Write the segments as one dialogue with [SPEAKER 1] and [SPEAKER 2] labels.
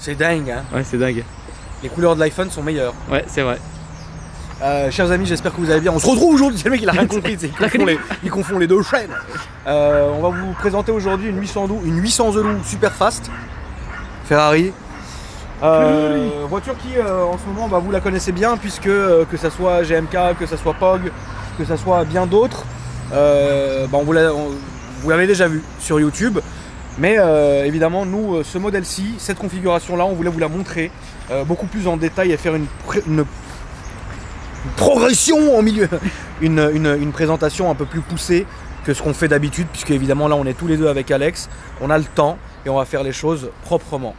[SPEAKER 1] C'est dingue, hein.
[SPEAKER 2] Ouais, c'est dingue.
[SPEAKER 1] Les couleurs de l'iPhone sont meilleures.
[SPEAKER 2] Ouais, c'est vrai.
[SPEAKER 1] Chers amis, j'espère que vous allez bien. On se retrouve aujourd'hui. C'est le mec, il a rien compris. Il confond les deux chaînes. On va vous présenter aujourd'hui une 800 Zoulou super fast Ferrari. Voiture qui en ce moment vous la connaissez bien, puisque que ça soit GMK, que ça soit POG, que ça soit bien d'autres, vous l'avez déjà vu sur YouTube. Mais évidemment, nous, ce modèle-ci, cette configuration-là, on voulait vous la montrer beaucoup plus en détail et faire une progression en milieu, une présentation un peu plus poussée que ce qu'on fait d'habitude, puisque évidemment là on est tous les deux avec Alex, on a le temps et on va faire les choses proprement.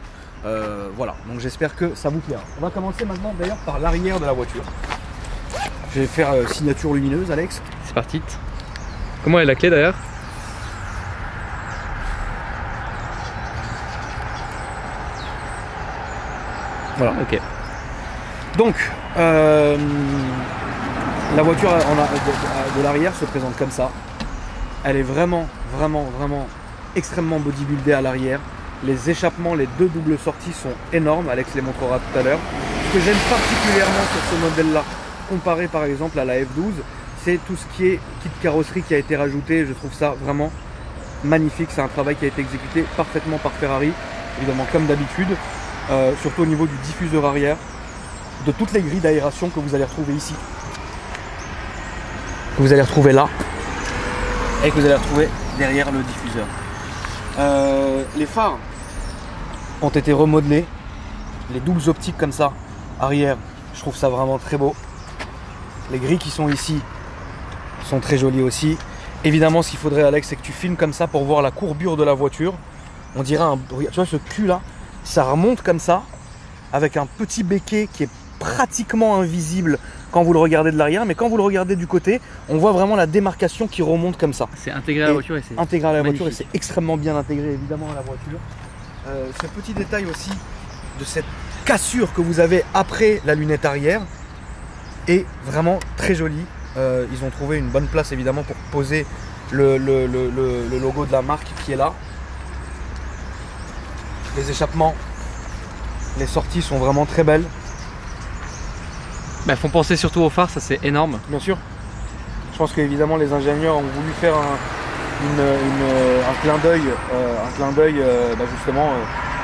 [SPEAKER 1] Voilà, donc j'espère que ça vous plaira. On va commencer maintenant d'ailleurs par l'arrière de la voiture. Je vais faire signature lumineuse, Alex.
[SPEAKER 2] C'est parti. Comment est la clé d'ailleurs?
[SPEAKER 1] Voilà.
[SPEAKER 2] Ok.
[SPEAKER 1] Donc, la voiture de l'arrière se présente comme ça. Elle est vraiment extrêmement bodybuildée à l'arrière. Les échappements, les deux doubles sorties sont énormes. Alex les montrera tout à l'heure. Ce que j'aime particulièrement sur ce modèle-là, comparé par exemple à la F12, c'est tout ce qui est kit carrosserie qui a été rajouté. Je trouve ça vraiment magnifique. C'est un travail qui a été exécuté parfaitement par Ferrari, évidemment comme d'habitude. Surtout au niveau du diffuseur arrière, de toutes les grilles d'aération que vous allez retrouver ici, que vous allez retrouver là, et que vous allez retrouver derrière le diffuseur. Les phares ont été remodelés, les doubles optiques comme ça, arrière, je trouve ça vraiment très beau. Les grilles qui sont ici sont très jolies aussi. Évidemment, ce qu'il faudrait, Alex, c'est que tu filmes comme ça pour voir la courbure de la voiture. On dirait un... Tu vois ce cul là, ça remonte comme ça, avec un petit béquet qui est pratiquement invisible quand vous le regardez de l'arrière, mais quand vous le regardez du côté, on voit vraiment la démarcation qui remonte comme ça.
[SPEAKER 2] C'est intégré à la voiture et c'est
[SPEAKER 1] intégré à la
[SPEAKER 2] magnifique.
[SPEAKER 1] voiture et c'est extrêmement bien intégré évidemment à la voiture. Ce petit détail aussi de cette cassure que vous avez après la lunette arrière est vraiment très joli. Ils ont trouvé une bonne place évidemment pour poser le logo de la marque qui est là. Les échappements, les sorties sont vraiment très belles.
[SPEAKER 2] Bah, font penser surtout aux phares, ça c'est énorme.
[SPEAKER 1] Bien sûr. Je pense qu'évidemment les ingénieurs ont voulu faire un clin d'œil justement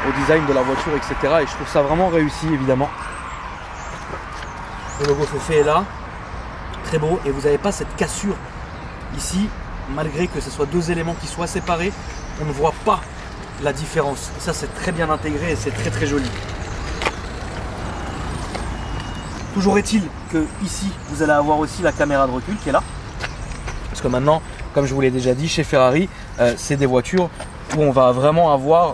[SPEAKER 1] au design de la voiture, etc. Et je trouve ça vraiment réussi évidemment. Le logo Fefe est là, très beau, et vous n'avez pas cette cassure ici, malgré que ce soit deux éléments qui soient séparés, on ne voit pas la différence. Ça c'est très bien intégré et c'est très joli. Toujours est-il que ici vous allez avoir aussi la caméra de recul qui est là, parce que maintenant, comme je vous l'ai déjà dit, chez Ferrari, c'est des voitures où on va vraiment avoir,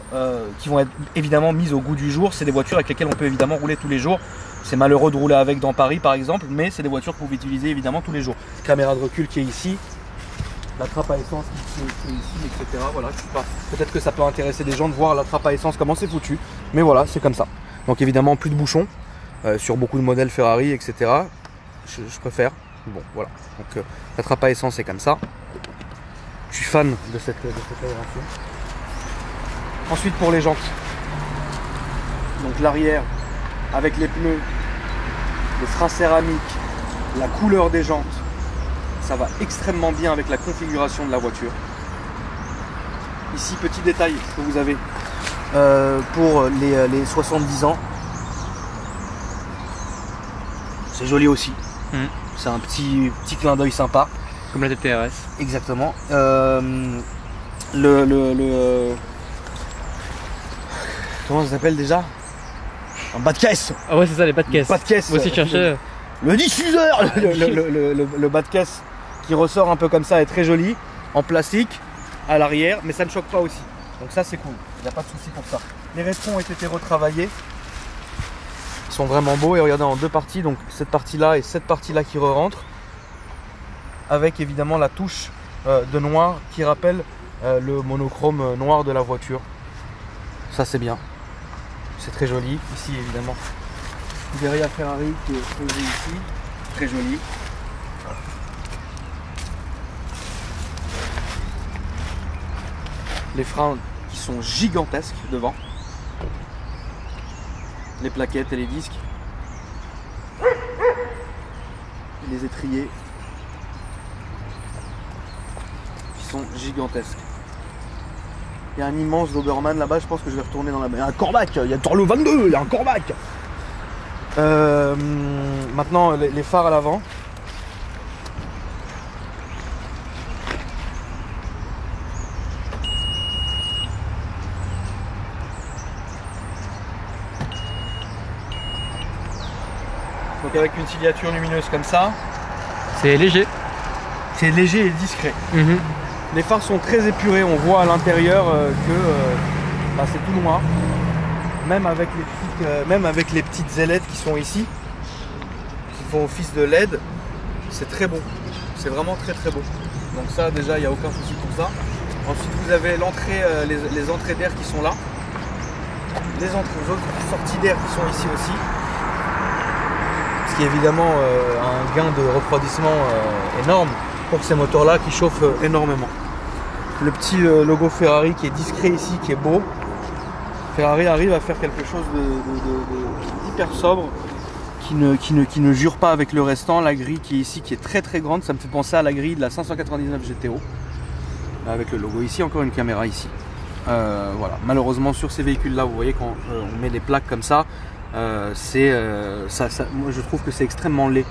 [SPEAKER 1] qui vont être évidemment mises au goût du jour. C'est des voitures avec lesquelles on peut évidemment rouler tous les jours. C'est malheureux de rouler avec dans Paris par exemple, mais c'est des voitures que vous pouvez utiliser évidemment tous les jours. Caméra de recul qui est ici, la trappe à essence qui est ici, etc. Voilà, je sais pas. Peut-être que ça peut intéresser des gens de voir la trappe à essence comment c'est foutu, mais voilà, c'est comme ça. Donc évidemment plus de bouchons sur beaucoup de modèles Ferrari, etc. Je préfère. Bon, voilà. Donc la trappe à essence est comme ça. Je suis fan de cette aération. Ensuite pour les jantes. Donc l'arrière avec les pneus, les freins céramiques, la couleur des jantes, ça va extrêmement bien avec la configuration de la voiture. Ici, petit détail que vous avez pour les 70 ans. C'est joli aussi. C'est un petit clin d'œil sympa.
[SPEAKER 2] Comme la TTRS.
[SPEAKER 1] Exactement. Comment ça s'appelle déjà? Un bas de caisse.
[SPEAKER 2] Ah ouais, c'est ça, les bas de caisse.
[SPEAKER 1] Bas de caisse.
[SPEAKER 2] Moi aussi je cherchais.
[SPEAKER 1] Le diffuseur. Le bas de caisse qui ressort un peu comme ça est très joli, en plastique, à l'arrière, mais ça ne choque pas aussi. Donc ça c'est cool, il n'y a pas de souci pour ça. Les restos ont été retravaillés. Ils sont vraiment beaux et regardez en deux parties, donc cette partie-là et cette partie-là qui re-rentrent. Avec évidemment la touche de noir qui rappelle le monochrome noir de la voiture. Ça c'est bien. C'est très joli. Ici évidemment derrière Ferrari qui est posé ici. Très joli. Les freins qui sont gigantesques devant. les plaquettes et les disques. Et les étriers qui sont gigantesques. Il y a un immense Doberman là-bas, je pense que je vais retourner dans la... Il y a un Corvac, il y a Torlo 22, il y a un Corvac. Maintenant les phares à l'avant. Donc avec une ciliature lumineuse comme ça.
[SPEAKER 2] C'est léger.
[SPEAKER 1] C'est léger et discret.
[SPEAKER 2] Mmh.
[SPEAKER 1] Les phares sont très épurés, on voit à l'intérieur que c'est tout noir. Même avec les petites ailettes qui sont ici, qui font office de LED, c'est très beau. C'est vraiment très très beau. Donc ça déjà il n'y a aucun souci pour ça. Ensuite vous avez l'entrée, les entrées d'air qui sont là. Les sorties d'air qui sont ici aussi. Ce qui est évidemment un gain de refroidissement énorme pour ces moteurs là qui chauffent énormément. Le petit logo Ferrari qui est discret ici, qui est beau. Ferrari arrive à faire quelque chose d'hyper sobre qui ne jure pas avec le restant. La grille qui est ici, qui est très très grande, ça me fait penser à la grille de la 599 GTO avec le logo ici, encore une caméra ici. Voilà. Malheureusement sur ces véhicules là, vous voyez quand on met des plaques comme ça, moi je trouve que c'est extrêmement laid.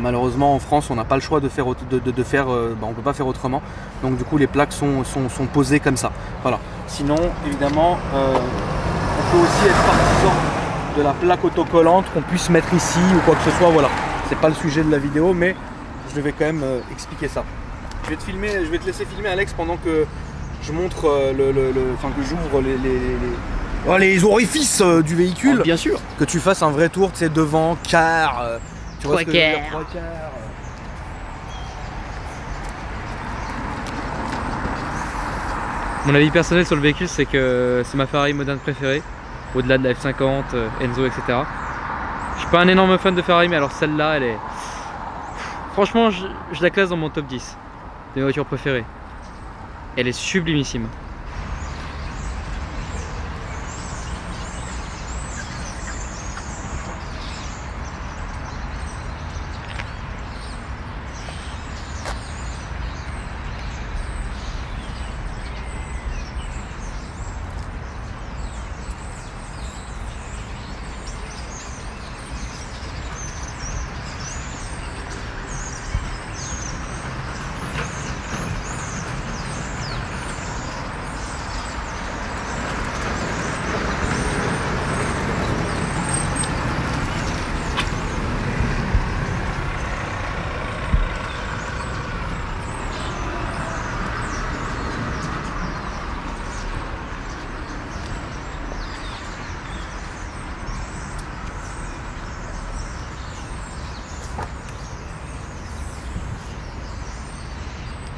[SPEAKER 1] Malheureusement en France on n'a pas le choix de faire, on peut pas faire autrement, donc du coup les plaques sont posées comme ça. Voilà. Sinon évidemment on peut aussi être partisan de la plaque autocollante qu'on puisse mettre ici ou quoi que ce soit. Voilà, c'est pas le sujet de la vidéo, mais je vais quand même expliquer ça. Je vais te laisser filmer Alex pendant que je montre que j'ouvre les orifices du véhicule.
[SPEAKER 2] Oh, bien sûr.
[SPEAKER 1] Que tu fasses un vrai tour, tu sais, devant, car. Tu vois ce que je veux dire, trois quarts.
[SPEAKER 2] Mon avis personnel sur le véhicule, c'est que c'est ma Ferrari moderne préférée, au-delà de la F50, Enzo, etc. Je suis pas un énorme fan de Ferrari, mais alors celle-là, elle est... Franchement, je la classe dans mon top 10 de mes voitures préférées. Elle est sublimissime.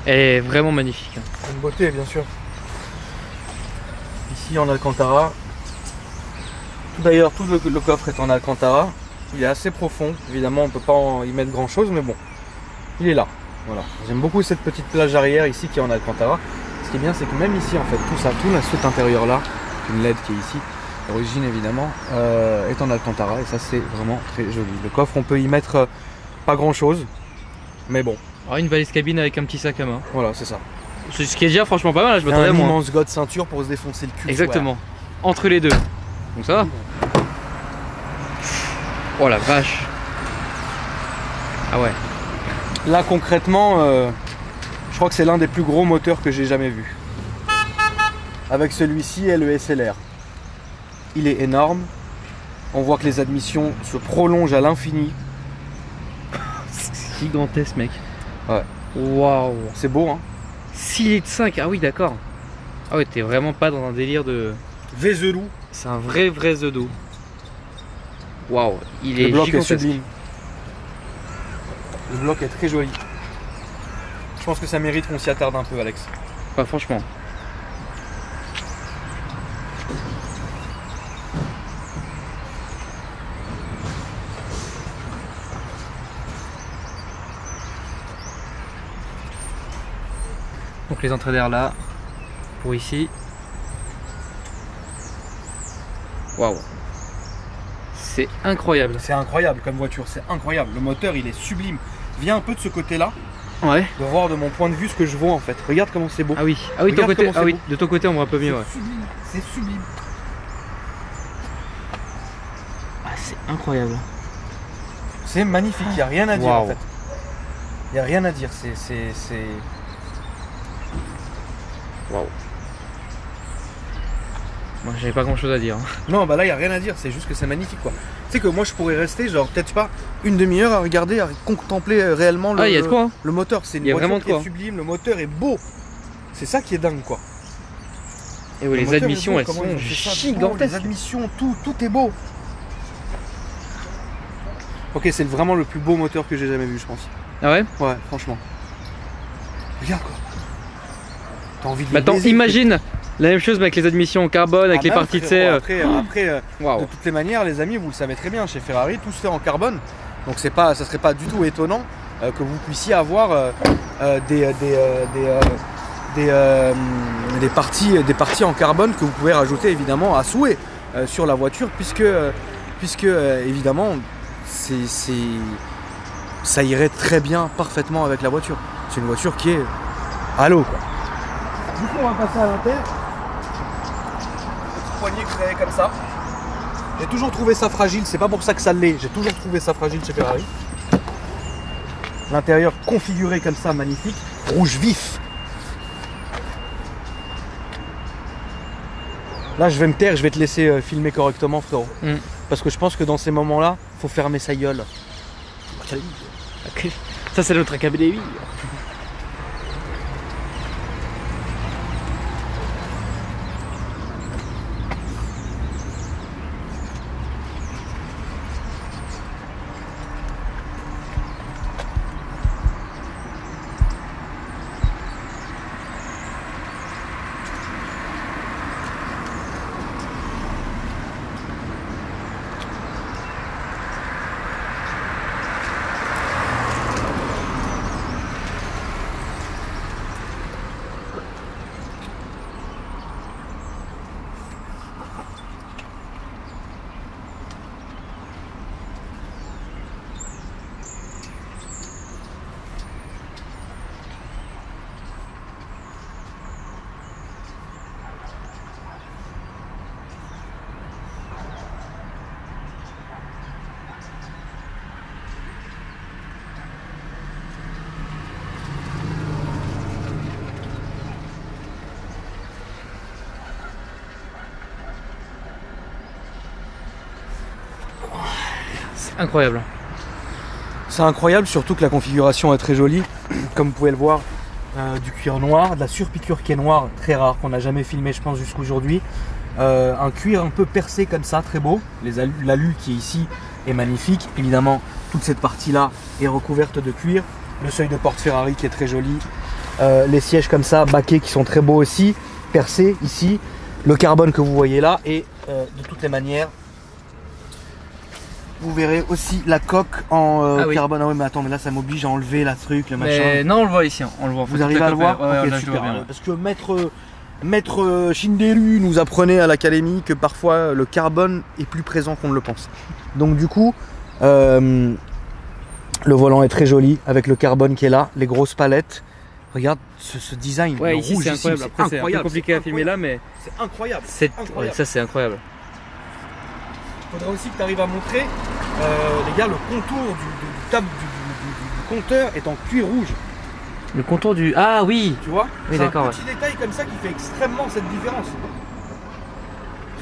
[SPEAKER 2] Elle est vraiment magnifique.
[SPEAKER 1] C'est une beauté, bien sûr. Ici en Alcantara. D'ailleurs, tout le coffre est en Alcantara. Il est assez profond. Évidemment, on ne peut pas y mettre grand chose, mais bon, il est là. Voilà. J'aime beaucoup cette petite plage arrière ici qui est en Alcantara. Ce qui est bien, c'est que même ici, en fait, tout intérieur là, une LED qui est ici, d'origine évidemment, est en Alcantara. Et ça, c'est vraiment très joli. Le coffre, on peut y mettre pas grand chose, mais bon.
[SPEAKER 2] Alors une valise cabine avec un petit sac à main.
[SPEAKER 1] Voilà, c'est ça.
[SPEAKER 2] C'est ce qui est déjà franchement pas mal, je m'attendais à moins.
[SPEAKER 1] Un immense god ceinture pour se défoncer le cul.
[SPEAKER 2] Exactement. Entre les deux. Donc ça va. Oh la vache. Ah ouais.
[SPEAKER 1] Là concrètement, je crois que c'est l'un des plus gros moteurs que j'ai jamais vu. Avec celui-ci et le SLR. Il est énorme. On voit que les admissions se prolongent à l'infini.
[SPEAKER 2] C'est gigantesque mec.
[SPEAKER 1] Ouais.
[SPEAKER 2] Waouh.
[SPEAKER 1] C'est beau hein.
[SPEAKER 2] 6 litres 5, ah oui d'accord. Ah ouais, t'es vraiment pas dans un délire de...
[SPEAKER 1] Vézelou.
[SPEAKER 2] C'est un vrai The Do. Waouh, il est
[SPEAKER 1] le bloc
[SPEAKER 2] gigantesque.
[SPEAKER 1] est sublime. Le bloc est très joli. Je pense que ça mérite qu'on s'y attarde un peu Alex.
[SPEAKER 2] Pas franchement. Donc les entrées d'air là, pour ici. Waouh. c'est incroyable.
[SPEAKER 1] C'est incroyable comme voiture, c'est incroyable. Le moteur, il est sublime. Viens un peu de ce côté-là,
[SPEAKER 2] Ouais.
[SPEAKER 1] de voir de mon point de vue ce que je vois en fait. Regarde comment c'est beau.
[SPEAKER 2] Ah oui, ah oui, de ton
[SPEAKER 1] Regarde
[SPEAKER 2] côté,
[SPEAKER 1] comment c'est beau.
[SPEAKER 2] de ton côté on voit un peu mieux. Ouais.
[SPEAKER 1] C'est sublime, c'est sublime.
[SPEAKER 2] Ah, c'est incroyable.
[SPEAKER 1] C'est magnifique, il n'y a rien à dire
[SPEAKER 2] Waouh.
[SPEAKER 1] en fait. Il n'y a rien à dire,
[SPEAKER 2] Waouh. Moi j'avais pas grand chose à dire.
[SPEAKER 1] Non, bah là, il n'y a rien à dire, c'est juste que c'est magnifique quoi. Tu sais que moi, je pourrais rester, genre, peut-être pas une demi-heure à regarder, à contempler réellement
[SPEAKER 2] Ah, il y a de quoi, hein.
[SPEAKER 1] le moteur. C'est une
[SPEAKER 2] Il y a
[SPEAKER 1] voiture
[SPEAKER 2] vraiment de
[SPEAKER 1] qui est
[SPEAKER 2] quoi.
[SPEAKER 1] sublime, le moteur est beau. C'est ça qui est dingue quoi.
[SPEAKER 2] Et ouais,
[SPEAKER 1] Le
[SPEAKER 2] les
[SPEAKER 1] moteur est
[SPEAKER 2] admissions
[SPEAKER 1] beau,
[SPEAKER 2] elles
[SPEAKER 1] comment ils
[SPEAKER 2] sont
[SPEAKER 1] ont fait ça, beau,
[SPEAKER 2] gigantesques.
[SPEAKER 1] Les admissions, tout est beau. Ok, c'est vraiment le plus beau moteur que j'ai jamais vu, je pense.
[SPEAKER 2] Ah ouais.
[SPEAKER 1] Ouais, franchement. Regarde quoi. T'as envie de
[SPEAKER 2] Maintenant
[SPEAKER 1] les baiser,
[SPEAKER 2] imagine la même chose mais avec les admissions en carbone, avec
[SPEAKER 1] Ah
[SPEAKER 2] les
[SPEAKER 1] bah,
[SPEAKER 2] parties de
[SPEAKER 1] frérot,
[SPEAKER 2] C.
[SPEAKER 1] Après, de
[SPEAKER 2] Waouh.
[SPEAKER 1] toutes les manières, les amis, vous le savez très bien, chez Ferrari, tout se fait en carbone. Donc c'est pas, ça serait pas du tout étonnant que vous puissiez avoir des parties en carbone que vous pouvez rajouter évidemment à souhait sur la voiture, puisque évidemment ça irait très bien, parfaitement avec la voiture. C'est une voiture qui est à l'eau quoi. Du coup, on va passer à l'intérieur. Poignée créée comme ça. J'ai toujours trouvé ça fragile, c'est pas pour ça que ça l'est, j'ai toujours trouvé ça fragile chez Ferrari. L'intérieur configuré comme ça, magnifique, rouge vif. Là je vais me taire, je vais te laisser filmer correctement frérot. Parce que je pense que dans ces moments-là, faut fermer sa gueule.
[SPEAKER 2] Ça c'est notre académie. Incroyable.
[SPEAKER 1] C'est incroyable, surtout que la configuration est très jolie. Comme vous pouvez le voir, du cuir noir, de la surpiqûre qui est noire, très rare, qu'on n'a jamais filmé je pense jusqu'aujourd'hui. Un cuir un peu percé comme ça, très beau. L'alu qui est ici est magnifique. Évidemment, toute cette partie-là est recouverte de cuir. Le seuil de porte Ferrari qui est très joli. Les sièges comme ça, baquets qui sont très beaux aussi, percés ici. Le carbone que vous voyez là et de toutes les manières, vous verrez aussi la coque en carbone. Ah oui, mais attends, mais là ça m'oblige à enlever la truc, le machin.
[SPEAKER 2] Mais non, on le voit ici, on le voit.
[SPEAKER 1] Vous arrivez à le voir?
[SPEAKER 2] Ouais,
[SPEAKER 1] Ok,
[SPEAKER 2] là,
[SPEAKER 1] super.
[SPEAKER 2] bien.
[SPEAKER 1] Parce que maître Shinderu nous apprenait à l'académie que parfois le carbone est plus présent qu'on ne le pense. Donc du coup, le volant est très joli avec le carbone qui est là, les grosses palettes. Regarde ce design.
[SPEAKER 2] Ouais,
[SPEAKER 1] le
[SPEAKER 2] ici
[SPEAKER 1] rouge,
[SPEAKER 2] c'est incroyable. Après, c'est un peu compliqué à filmer là, mais
[SPEAKER 1] c'est incroyable.
[SPEAKER 2] ouais, ça c'est incroyable.
[SPEAKER 1] Il faudra aussi que tu arrives à montrer, les gars, le contour du compteur est en cuir rouge.
[SPEAKER 2] Le contour du... Ah oui.
[SPEAKER 1] Tu vois?
[SPEAKER 2] Oui,
[SPEAKER 1] c'est
[SPEAKER 2] d'accord.
[SPEAKER 1] un petit détail comme ça qui fait extrêmement cette différence.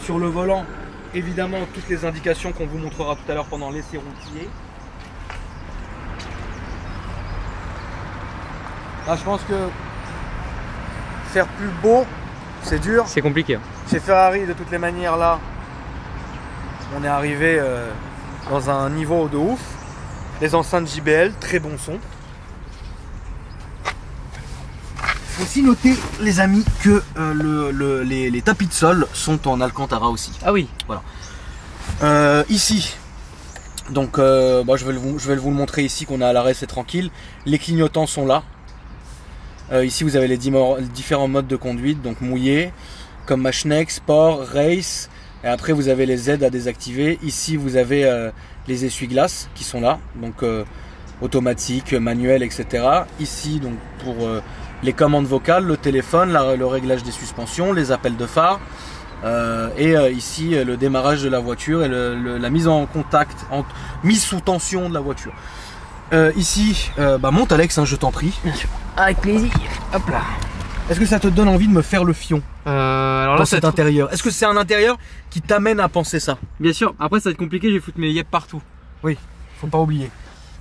[SPEAKER 1] Sur le volant, évidemment, toutes les indications qu'on vous montrera tout à l'heure pendant l'essai routier. Là, je pense que faire plus beau, c'est dur.
[SPEAKER 2] C'est compliqué.
[SPEAKER 1] Chez Ferrari, de toutes les manières, là, on est arrivé dans un niveau de ouf. Les enceintes JBL, très bon son. Faut aussi noter, les amis, que les tapis de sol sont en Alcantara aussi.
[SPEAKER 2] Ah oui.
[SPEAKER 1] Voilà. Ici, donc je vais vous le montrer ici qu'on est à l'arrêt, c'est tranquille. Les clignotants sont là. Ici, vous avez les différents modes de conduite, donc mouillé, comme Schneck, Sport, Race, Et après vous avez les aides à désactiver. Ici vous avez les essuie-glaces qui sont là, donc automatique, manuel, etc. Ici donc pour les commandes vocales, le téléphone, le réglage des suspensions, les appels de phare. Ici le démarrage de la voiture et la mise en contact, mise sous tension de la voiture. Ici, monte Alex, hein, je t'en prie.
[SPEAKER 2] Bien sûr. Avec plaisir. Hop là.
[SPEAKER 1] Est-ce que ça te donne envie de me faire le fion
[SPEAKER 2] alors
[SPEAKER 1] dans
[SPEAKER 2] là,
[SPEAKER 1] cet intérieur? Est-ce que c'est un intérieur qui t'amène à penser ça?
[SPEAKER 2] Bien sûr. Après, ça va être compliqué. Je vais foutre mes yeux partout.
[SPEAKER 1] Oui, faut pas oublier.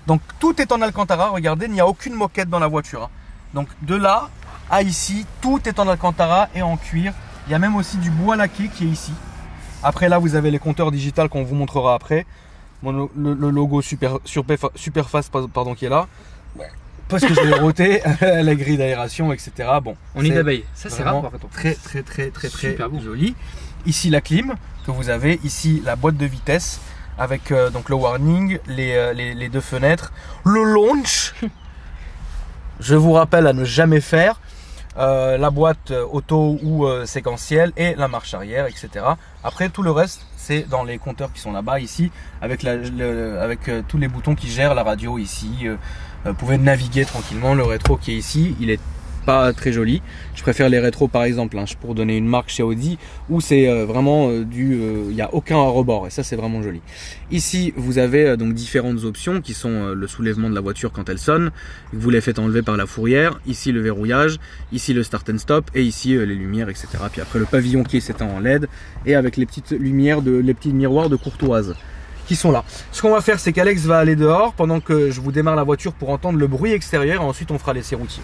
[SPEAKER 1] Donc tout est en Alcantara. Regardez, il n'y a aucune moquette dans la voiture. Hein. Donc de là à ici, tout est en Alcantara et en cuir. Il y a même aussi du bois laqué qui est ici. Après là, vous avez les compteurs digitales qu'on vous montrera après. Bon, le logo Superfast pardon, qui est là. Ouais. Parce que je l'ai roté, la grille d'aération, etc. Bon,
[SPEAKER 2] on est d'abeille. Ça c'est rare par contre.
[SPEAKER 1] Très bon. Joli. Ici la clim que vous avez. Ici la boîte de vitesse avec donc le warning, les deux fenêtres, le launch. Je vous rappelle à ne jamais faire. La boîte auto ou séquentielle et la marche arrière, etc. Après tout le reste c'est dans les compteurs qui sont là-bas ici avec, tous les boutons qui gèrent la radio ici. Vous pouvez naviguer tranquillement. Le rétro qui est ici, il est pas très joli. Je préfère les rétros par exemple, hein, pour donner une marque chez Audi où c'est vraiment il n'y a aucun rebord et ça c'est vraiment joli. Ici vous avez donc différentes options qui sont le soulèvement de la voiture quand elle sonne, vous les faites enlever par la fourrière, ici le verrouillage, ici le start and stop et ici les lumières, etc. Puis après le pavillon qui est s'éteint en LED et avec les petites lumières, les petits miroirs de courtoise qui sont là. Ce qu'on va faire, c'est qu'Alex va aller dehors pendant que je vous démarre la voiture pour entendre le bruit extérieur et ensuite on fera l'essai routier.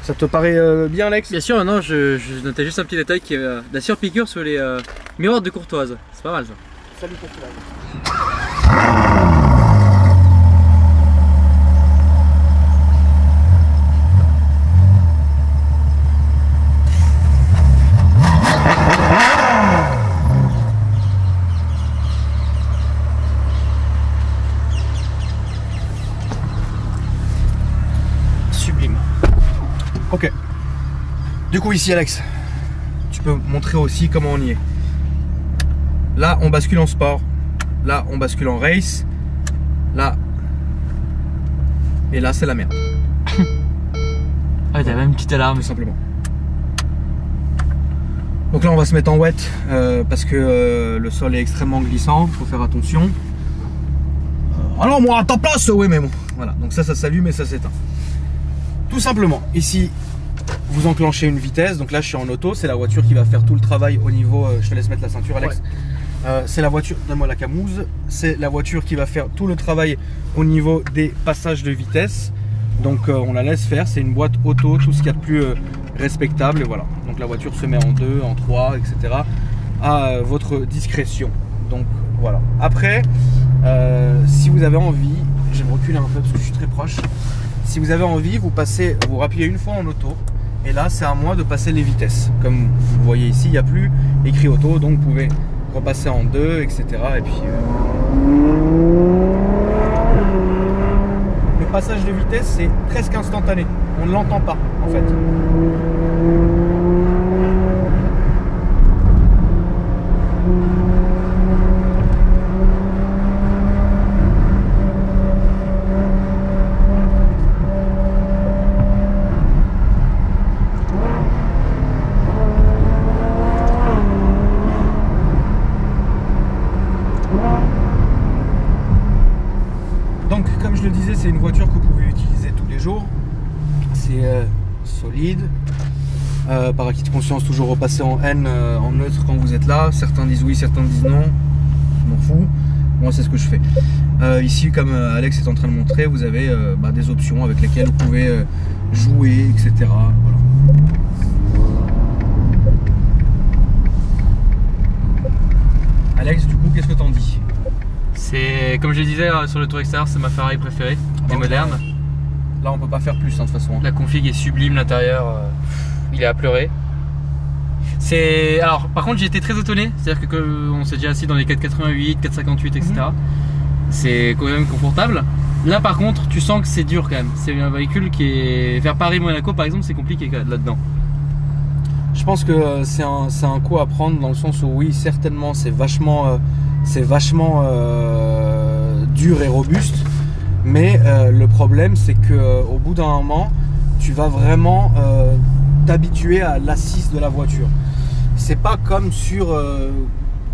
[SPEAKER 1] Ça te paraît bien, Alex?
[SPEAKER 2] Bien sûr, non, je notais juste un petit détail qui est la surpiqûre sur les miroirs de courtoise. C'est pas mal ça.
[SPEAKER 1] Salut courtoise. Ok. Du coup ici Alex, tu peux montrer aussi comment on y est. Là on bascule en sport, là on bascule en race, là et là c'est la merde.
[SPEAKER 2] Ouais, t'as même une petite alarme
[SPEAKER 1] tout simplement. Donc là on va se mettre en wet parce que le sol est extrêmement glissant, il faut faire attention. Alors moi à ta place, oui mais bon. Voilà, donc ça s'allume et ça s'éteint. Tout simplement, ici vous enclenchez une vitesse, donc là je suis en auto, c'est la voiture qui va faire tout le travail au niveau, je te laisse mettre la ceinture Alex, ouais. C'est la voiture, donne-moi la camouse, c'est la voiture qui va faire tout le travail au niveau des passages de vitesse, donc on la laisse faire, c'est une boîte auto, tout ce qu'il y a de plus respectable, et voilà, donc la voiture se met en 2, en 3, etc. à votre discrétion, donc voilà. Après, si vous avez envie, je vais me reculer un peu parce que je suis très proche. Si vous avez envie, vous rappuyez une fois en auto et là c'est à moi de passer les vitesses. Comme vous le voyez ici, il n'y a plus écrit auto, donc vous pouvez repasser en 2, etc. Et puis le passage de vitesse c'est presque instantané, on ne l'entend pas en fait. Donc comme je le disais, c'est une voiture que vous pouvez utiliser tous les jours. C'est solide. Par acquis de conscience, toujours repasser en N, en neutre quand vous êtes là. Certains disent oui, certains disent non. Je m'en fous. Moi c'est ce que je fais. Ici, comme Alex est en train de montrer, vous avez des options avec lesquelles vous pouvez jouer, etc. Voilà. Alex, du coup, qu'est-ce que t'en dis?
[SPEAKER 2] C'est, comme je le disais sur le tour extérieur, c'est ma Ferrari préférée, des modernes.
[SPEAKER 1] Là on peut pas faire plus hein, de toute façon.
[SPEAKER 2] La config est sublime, l'intérieur, il est à pleurer. Alors par contre j'ai été très étonné, c'est-à-dire que on s'est déjà assis dans les 488, 458, etc. C'est quand même confortable. Là par contre tu sens que c'est dur quand même. C'est un véhicule qui est vers Paris-Monaco par exemple, c'est compliqué là-dedans.
[SPEAKER 1] Je pense que c'est un coup à prendre dans le sens où oui, certainement, c'est vachement dur et robuste. Mais le problème, c'est qu'au bout d'un moment, tu vas vraiment t'habituer à l'assise de la voiture. C'est pas comme sur,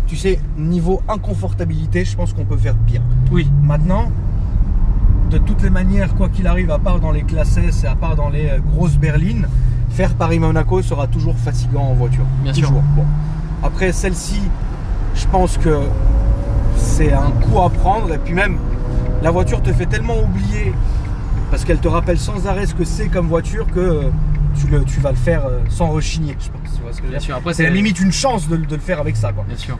[SPEAKER 1] tu sais, niveau inconfortabilité, je pense qu'on peut faire pire.
[SPEAKER 2] Oui.
[SPEAKER 1] Maintenant, de toutes les manières, quoi qu'il arrive, à part dans les classes S et à part dans les grosses berlines, faire Paris-Monaco sera toujours fatigant en voiture.
[SPEAKER 2] Bien
[SPEAKER 1] toujours.
[SPEAKER 2] sûr.
[SPEAKER 1] Bon. Après, celle-ci, je pense que c'est un coup à prendre. Et puis même, la voiture te fait tellement oublier, parce qu'elle te rappelle sans arrêt ce que c'est comme voiture, que tu vas le faire sans rechigner. Je pense, tu vois ce que je veux dire.
[SPEAKER 2] Bien sûr. Après,
[SPEAKER 1] C'est limite une chance de le faire avec ça, quoi.
[SPEAKER 2] Bien sûr.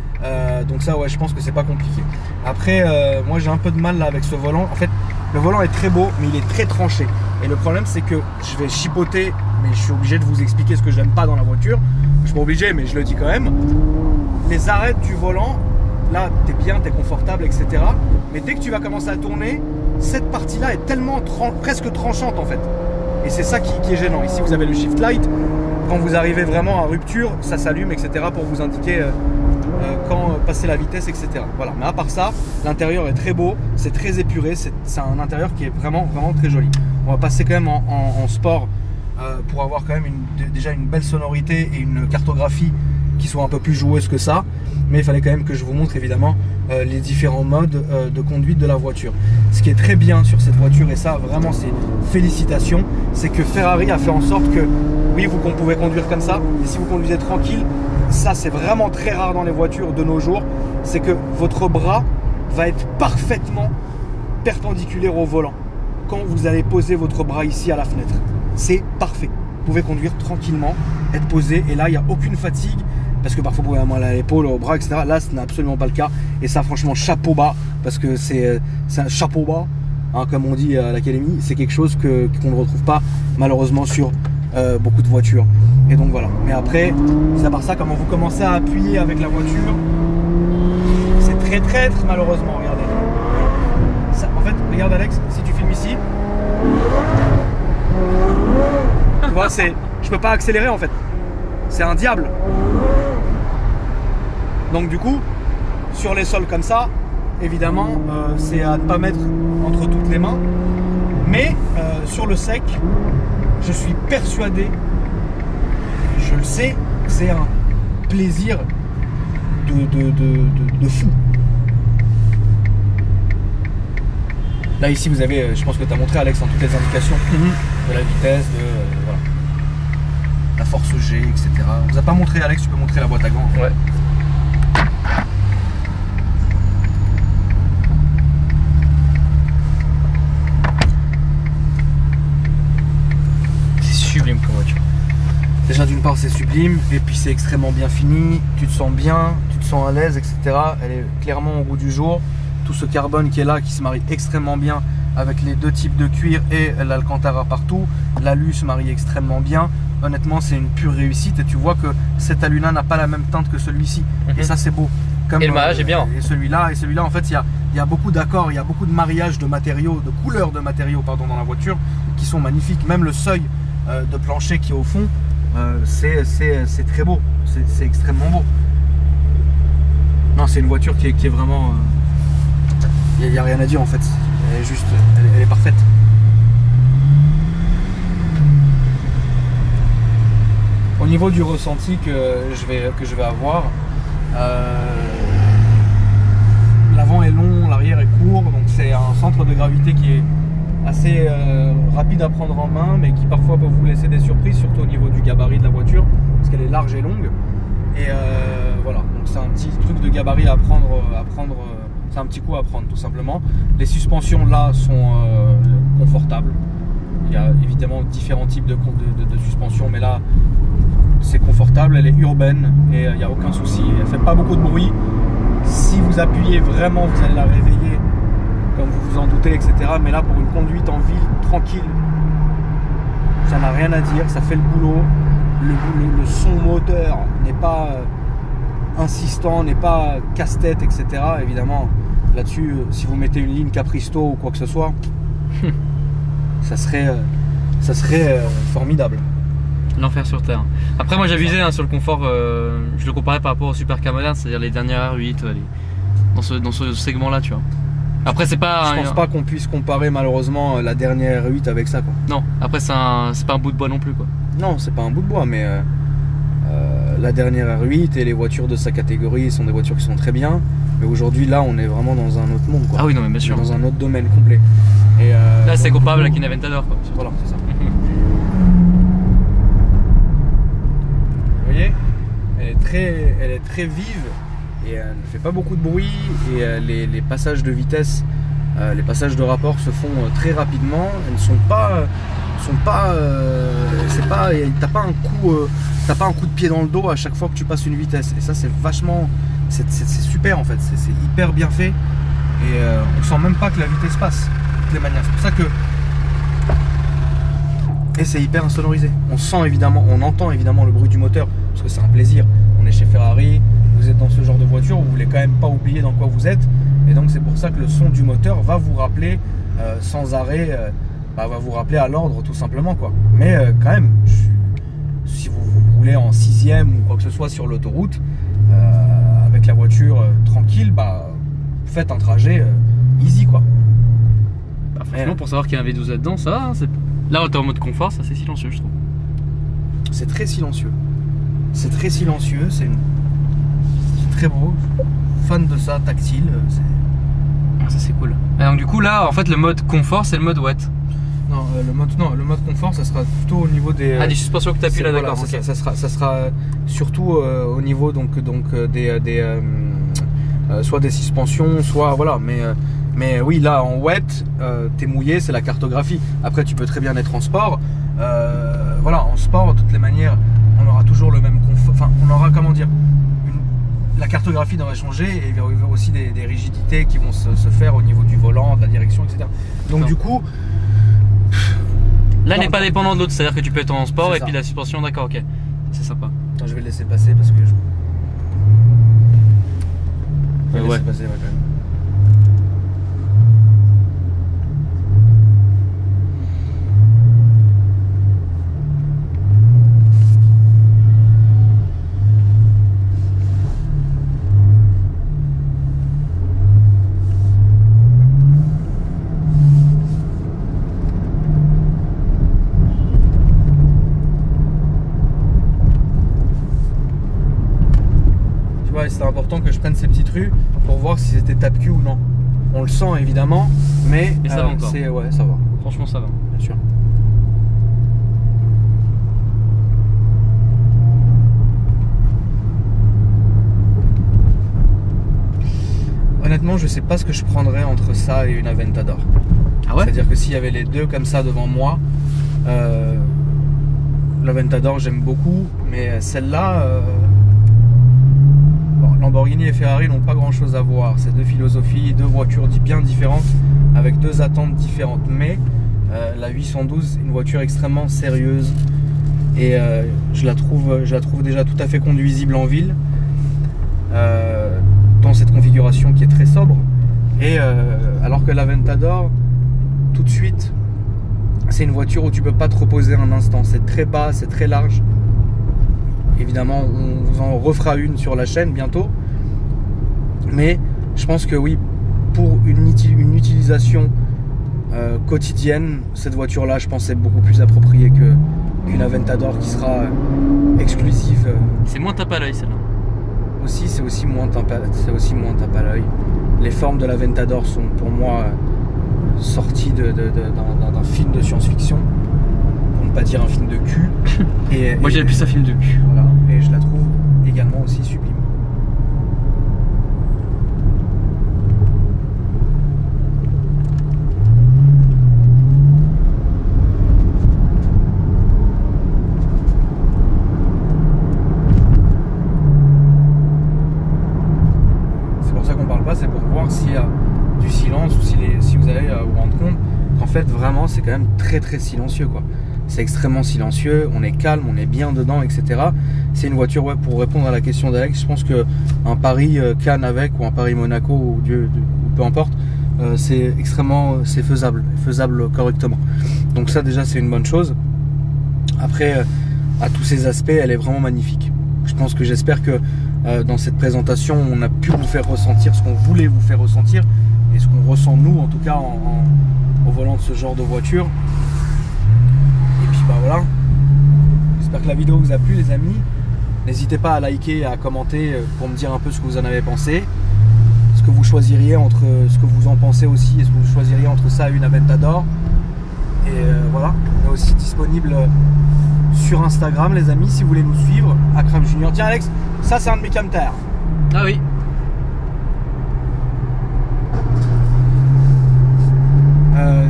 [SPEAKER 1] Donc ça, ouais, je pense que c'est pas compliqué. Après, moi j'ai un peu de mal là avec ce volant. En fait, le volant est très beau, mais il est très tranché. Et le problème, c'est que je vais chipoter, mais je suis obligé de vous expliquer ce que j'aime pas dans la voiture. Je suis pas obligé, mais je le dis quand même. Les arêtes du volant, là, t'es bien, t'es confortable, etc. Mais dès que tu vas commencer à tourner, cette partie-là est tellement presque tranchante en fait. Et c'est ça qui est gênant. Ici, vous avez le shift light. Quand vous arrivez vraiment à rupture, ça s'allume, etc. pour vous indiquer quand passer la vitesse, etc. Voilà. Mais à part ça, l'intérieur est très beau, c'est très épuré, c'est un intérieur qui est vraiment très joli. On va passer quand même en sport pour avoir quand même déjà une belle sonorité et une cartographie qui soit un peu plus joueuse que ça. Mais il fallait quand même que je vous montre évidemment les différents modes de conduite de la voiture. Ce qui est très bien sur cette voiture, et ça vraiment c'est félicitations, c'est que Ferrari a fait en sorte que oui, vous pouvez conduire comme ça, et si vous conduisez tranquille, ça c'est vraiment très rare dans les voitures de nos jours, c'est que votre bras va être parfaitement perpendiculaire au volant quand vous allez poser votre bras ici à la fenêtre. C'est parfait. Vous pouvez conduire tranquillement, être posé, et là il n'y a aucune fatigue, parce que parfois vous pouvez avoir mal à l'épaule, au bras, etc. Là ce n'est absolument pas le cas, et ça franchement chapeau bas, parce que c'est un chapeau bas, hein, comme on dit à l'académie. C'est quelque chose qu'on ne retrouve pas malheureusement sur beaucoup de voitures. Et donc voilà. Mais après, mis à part ça, comment vous commencez à appuyer avec la voiture, c'est très traître malheureusement. Regardez. Ça, en fait, regarde Alex, si tu filmes ici, tu vois, je peux pas accélérer en fait. C'est un diable. Donc du coup, sur les sols comme ça, évidemment, c'est à ne pas mettre entre toutes les mains. Mais sur le sec, je suis persuadé, je le sais, c'est un plaisir de fou. Là ici vous avez, je pense que tu as montré Alex, en toutes les indications de la vitesse, voilà, la force G, etc. On vous a pas montré Alex, tu peux montrer la boîte à gants.
[SPEAKER 2] Ouais. C'est sublime comme voiture.
[SPEAKER 1] Déjà d'une part c'est sublime, et puis c'est extrêmement bien fini, tu te sens bien, tu te sens à l'aise, etc. Elle est clairement au goût du jour. Tout ce carbone qui est là, qui se marie extrêmement bien avec les deux types de cuir et l'Alcantara partout. L'alu se marie extrêmement bien. Honnêtement, c'est une pure réussite, et tu vois que cet alu-là n'a pas la même teinte que celui-ci. Et ça, c'est beau. Comme,
[SPEAKER 2] et le mariage est bien.
[SPEAKER 1] Et celui-là, en fait, il y a beaucoup d'accords, il y a beaucoup de mariages de matériaux, de couleurs de matériaux, pardon, dans la voiture, qui sont magnifiques. Même le seuil de plancher qui est au fond, c'est très beau. C'est extrêmement beau. Non, c'est une voiture qui est vraiment... Il n'y a rien à dire en fait, elle est juste, elle est parfaite. Au niveau du ressenti que je vais avoir, l'avant est long, l'arrière est court, donc c'est un centre de gravité qui est assez rapide à prendre en main, mais qui parfois peut vous laisser des surprises, surtout au niveau du gabarit de la voiture, parce qu'elle est large et longue. Et voilà, donc c'est un petit truc de gabarit à prendre. C'est un petit coup à prendre tout simplement. Les suspensions là sont confortables. Il y a évidemment différents types de suspensions, mais là c'est confortable. Elle est urbaine et il n'y a aucun souci. Elle ne fait pas beaucoup de bruit. Si vous appuyez vraiment, vous allez la réveiller, comme vous vous en doutez, etc. Mais là, pour une conduite en ville tranquille, ça n'a rien à dire. Ça fait le boulot. Le son moteur n'est pas insistant, n'est pas casse-tête, etc. Évidemment, là-dessus, si vous mettez une ligne Capristo ou quoi que ce soit, ça serait formidable.
[SPEAKER 2] l'enfer sur terre. Après moi j'abusais sur le confort, je le comparais par rapport au supercar moderne, c'est-à-dire les dernières R8, dans ce segment-là, tu vois. Après c'est pas...
[SPEAKER 1] Je pense pas qu'on puisse comparer malheureusement la dernière R8 avec ça, quoi.
[SPEAKER 2] Non, après c'est pas un bout de bois non plus, quoi.
[SPEAKER 1] Non, c'est pas un bout de bois, mais la dernière R8 et les voitures de sa catégorie sont des voitures qui sont très bien. Mais aujourd'hui, là, on est vraiment dans un autre monde, quoi.
[SPEAKER 2] Ah oui, non, mais bien sûr.
[SPEAKER 1] Dans un autre domaine complet. Et
[SPEAKER 2] là, c'est comparable avec une Aventador, quoi.
[SPEAKER 1] Voilà, c'est ça. Vous voyez, elle est très vive et elle ne fait pas beaucoup de bruit. Et les passages de vitesse, les passages de rapport se font très rapidement. Elles ne sont pas... c'est pas, t'as pas un coup de pied dans le dos à chaque fois que tu passes une vitesse, et ça c'est vachement, c'est super en fait, c'est hyper bien fait, et on sent même pas que la vitesse passe de toutes les manières. C'est pour ça que, et c'est hyper insonorisé. On sent évidemment, on entend évidemment le bruit du moteur parce que c'est un plaisir. On est chez Ferrari, vous êtes dans ce genre de voiture, vous voulez quand même pas oublier dans quoi vous êtes, et donc c'est pour ça que le son du moteur va vous rappeler sans arrêt. Va vous rappeler à l'ordre tout simplement, quoi. Mais quand même, si vous roulez en 6e ou quoi que ce soit sur l'autoroute avec la voiture tranquille, faites un trajet easy, quoi.
[SPEAKER 2] Franchement, pour savoir qu'il y a un V12 là-dedans, ça va, hein, là t'es en mode confort, ça c'est silencieux, je trouve.
[SPEAKER 1] C'est très silencieux, c'est très beau, fan de ça, tactile,
[SPEAKER 2] ça c'est cool. Et donc du coup là, en fait le mode confort c'est le mode wet.
[SPEAKER 1] Non, le mode confort, ça sera plutôt au niveau des...
[SPEAKER 2] des suspensions que tu appuies là, d'accord.
[SPEAKER 1] Voilà, okay. ça sera surtout au niveau soit des suspensions, soit voilà. Mais oui, là en wet, t'es mouillé, c'est la cartographie. Après, tu peux très bien être en sport. Voilà, en sport, de toutes les manières, on aura toujours le même confort. Enfin, on aura, comment dire, la cartographie devrait changer, et il y aura aussi des rigidités qui vont se faire au niveau du volant, de la direction, etc. Donc du coup...
[SPEAKER 2] L'un n'est pas dépendant de l'autre, c'est-à-dire que tu peux être en sport et puis la suspension, d'accord, ok. C'est sympa.
[SPEAKER 1] Attends, je vais le laisser passer parce que je vais laisser passer, ouais, quand même. C'était important que je prenne ces petites rues pour voir si c'était tape-cul ou non. On le sent évidemment, mais
[SPEAKER 2] ça va encore.
[SPEAKER 1] Ouais, ça va.
[SPEAKER 2] Franchement, ça va.
[SPEAKER 1] Bien sûr. Honnêtement, je sais pas ce que je prendrais entre ça et une Aventador.
[SPEAKER 2] Ah ouais?
[SPEAKER 1] C'est-à-dire que s'il y avait les deux comme ça devant moi, l'Aventador j'aime beaucoup, mais celle-là... Lamborghini et Ferrari n'ont pas grand chose à voir. C'est deux philosophies, deux voitures bien différentes, avec deux attentes différentes. Mais la 812 est une voiture extrêmement sérieuse, et je la trouve déjà tout à fait conduisible en ville, dans cette configuration qui est très sobre. Et alors que l'Aventador, tout de suite, c'est une voiture où tu peux pas te reposer un instant. C'est très bas, c'est très large. Évidemment, on vous en refera une sur la chaîne bientôt. Mais je pense que oui, pour une utilisation quotidienne, cette voiture-là, je pense, est beaucoup plus appropriée qu'une Aventador qui sera exclusive.
[SPEAKER 2] C'est moins tape à l'œil, celle-là.
[SPEAKER 1] Aussi, c'est aussi moins tape à l'œil. Les formes de l'Aventador sont pour moi sorties d'un film de science-fiction. Pas dire un film de cul.
[SPEAKER 2] Moi j'ai plus un film de cul.
[SPEAKER 1] Voilà, et je la trouve également aussi sublime. C'est pour ça qu'on parle pas, c'est pour voir s'il y a du silence, ou si vous allez vous rendre compte qu'en fait vraiment c'est quand même très très silencieux, quoi. C'est extrêmement silencieux, on est calme, on est bien dedans, etc. C'est une voiture, ouais, pour répondre à la question d'Alex, je pense qu'un Paris Cannes avec, ou un Paris Monaco, ou peu importe, c'est faisable correctement. Donc ça déjà c'est une bonne chose. Après, à tous ces aspects, elle est vraiment magnifique. Je pense que j'espère que dans cette présentation, on a pu vous faire ressentir ce qu'on voulait vous faire ressentir et ce qu'on ressent nous, en tout cas, au volant de ce genre de voiture. Et puis bah voilà. J'espère que la vidéo vous a plu, les amis. N'hésitez pas à liker et à commenter pour me dire un peu ce que vous en avez pensé. Ce que vous choisiriez entre ce que vous en pensez aussi et ce que vous choisiriez entre ça et une Aventador. Et voilà, on est aussi disponible sur Instagram, les amis, si vous voulez nous suivre. Akram Junior. Tiens, Alex, ça c'est un de mes camters.
[SPEAKER 2] Ah oui.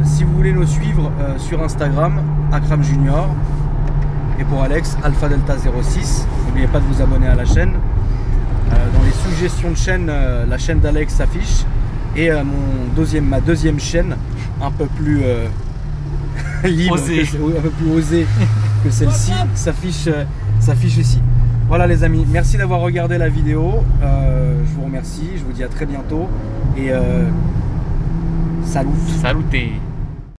[SPEAKER 1] Si vous voulez nous suivre sur Instagram, Akram Junior. Et pour Alex, Alpha Delta 06. N'oubliez pas de vous abonner à la chaîne. Dans les suggestions de chaîne, la chaîne d'Alex s'affiche. Et ma deuxième chaîne, un peu plus libre, un peu plus osée que celle-ci, s'affiche ici. Voilà les amis, merci d'avoir regardé la vidéo. Je vous remercie, je vous dis à très bientôt. Et salut.
[SPEAKER 2] Saluté.